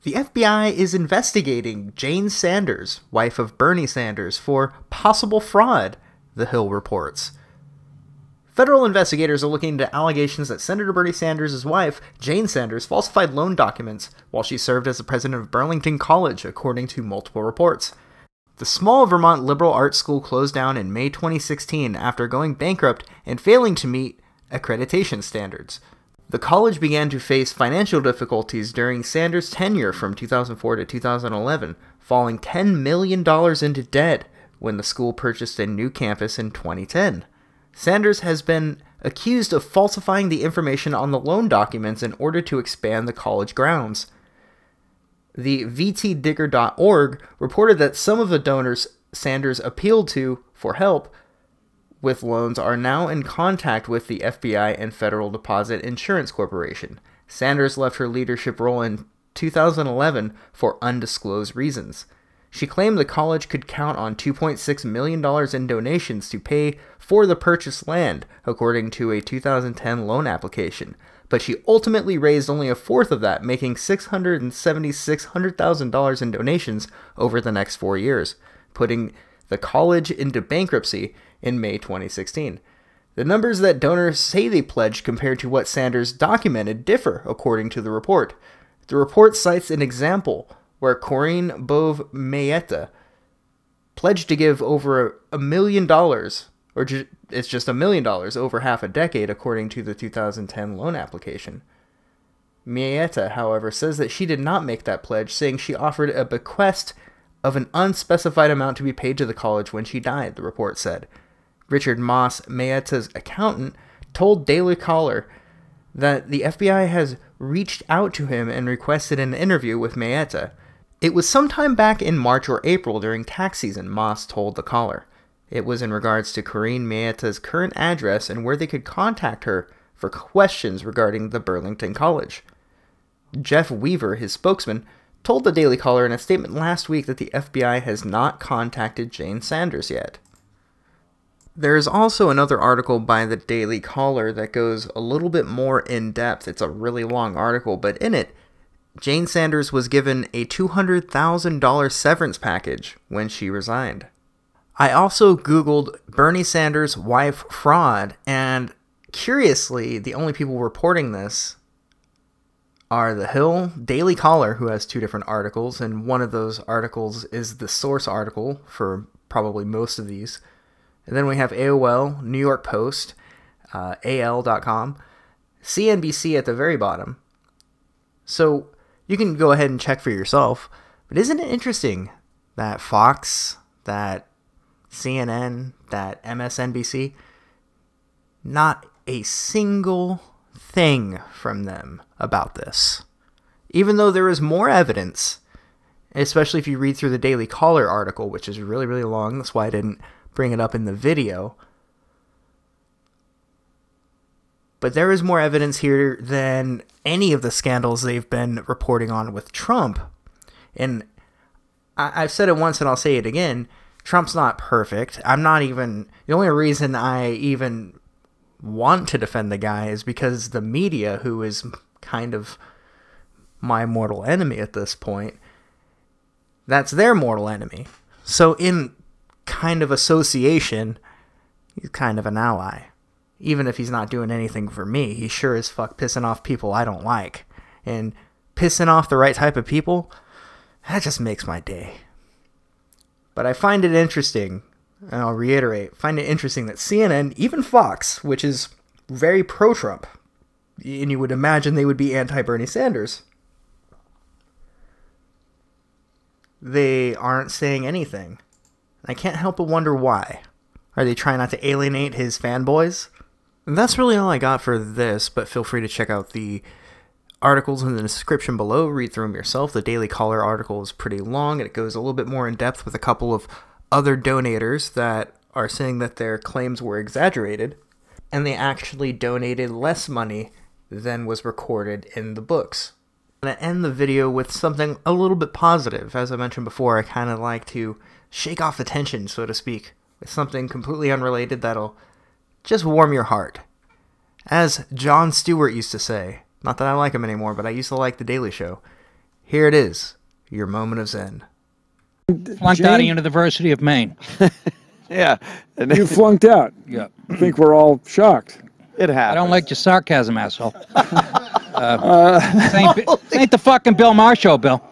The FBI is investigating Jane Sanders, wife of Bernie Sanders, for possible fraud, The Hill reports. Federal investigators are looking into allegations that Senator Bernie Sanders' wife, Jane Sanders, falsified loan documents while she served as the president of Burlington College, according to multiple reports. The small Vermont liberal arts school closed down in May 2016 after going bankrupt and failing to meet accreditation standards. The college began to face financial difficulties during Sanders' tenure from 2004 to 2011, falling $10 million into debt when the school purchased a new campus in 2010. Sanders has been accused of falsifying the information on the loan documents in order to expand the college grounds. The vtdigger.org reported that some of the donors Sanders appealed to for help with loans are now in contact with the FBI and Federal Deposit Insurance Corporation. Sanders left her leadership role in 2011 for undisclosed reasons. She claimed the college could count on $2.6 million in donations to pay for the purchased land, according to a 2010 loan application, but she ultimately raised only a fourth of that, making $676,000 in donations over the next 4 years, putting the college into bankruptcy in May 2016. The numbers that donors say they pledged compared to what Sanders documented differ, according to the report. The report cites an example where Corinne Bove Mayetta pledged to give over $1 million, it's just $1 million over half a decade, according to the 2010 loan application. Mayetta, however, says that she did not make that pledge, saying she offered a bequest of an unspecified amount to be paid to the college when she died, the report said. Richard Moss, Mayetta's accountant, told Daily Caller that the FBI has reached out to him and requested an interview with Mayetta. It was sometime back in March or April during tax season, Moss told the Caller. It was in regards to Corinne Mayetta's current address and where they could contact her for questions regarding the Burlington College. Jeff Weaver, his spokesman, told the Daily Caller in a statement last week that the FBI has not contacted Jane Sanders yet. There is also another article by the Daily Caller that goes a little bit more in depth. It's a really long article, but in it, Jane Sanders was given a $200,000 severance package when she resigned. I also Googled Bernie Sanders' wife fraud, and curiously, the only people reporting this are The Hill, Daily Caller, who has 2 different articles, and one of those articles is the source article for probably most of these. And then we have AOL, New York Post, AL.com, CNBC at the very bottom. So you can go ahead and check for yourself. But isn't it interesting that Fox, that CNN, that MSNBC, not a single thing from them about this? Even though there is more evidence, especially if you read through the Daily Caller article, which is really, really long. That's why I didn't bring it up in the video. But there is more evidence here than any of the scandals they've been reporting on with Trump. And I've said it once and I'll say it again. Trump's not perfect. The only reason I even want to defend the guy is because the media, who is kind of my mortal enemy at this point, that's their mortal enemy. So in kind of association, he's kind of an ally. Even if he's not doing anything for me, he's sure as fuck pissing off people I don't like. And pissing off the right type of people, that just makes my day. But I find it interesting, and I'll reiterate, find it interesting that CNN, even Fox, which is very pro-Trump, and you would imagine they would be anti-Bernie Sanders, they aren't saying anything. I can't help but wonder why. Are they trying not to alienate his fanboys? And that's really all I got for this, but feel free to check out the articles in the description below. Read through them yourself. The Daily Caller article is pretty long, and it goes a little bit more in depth with a couple of other donators that are saying that their claims were exaggerated, and they actually donated less money than was recorded in the books. I'm going to end the video with something a little bit positive. As I mentioned before, I kind of like to shake off the tension, so to speak, with something completely unrelated that'll just warm your heart. As Jon Stewart used to say, not that I like him anymore, but I used to like The Daily Show, Here it is, your moment of zen. Flunked out of University of Maine. Yeah. You flunked out. Yeah. I think we're all shocked. It happens. I don't like your sarcasm, asshole. This ain't the fucking Bill Maher show, Bill.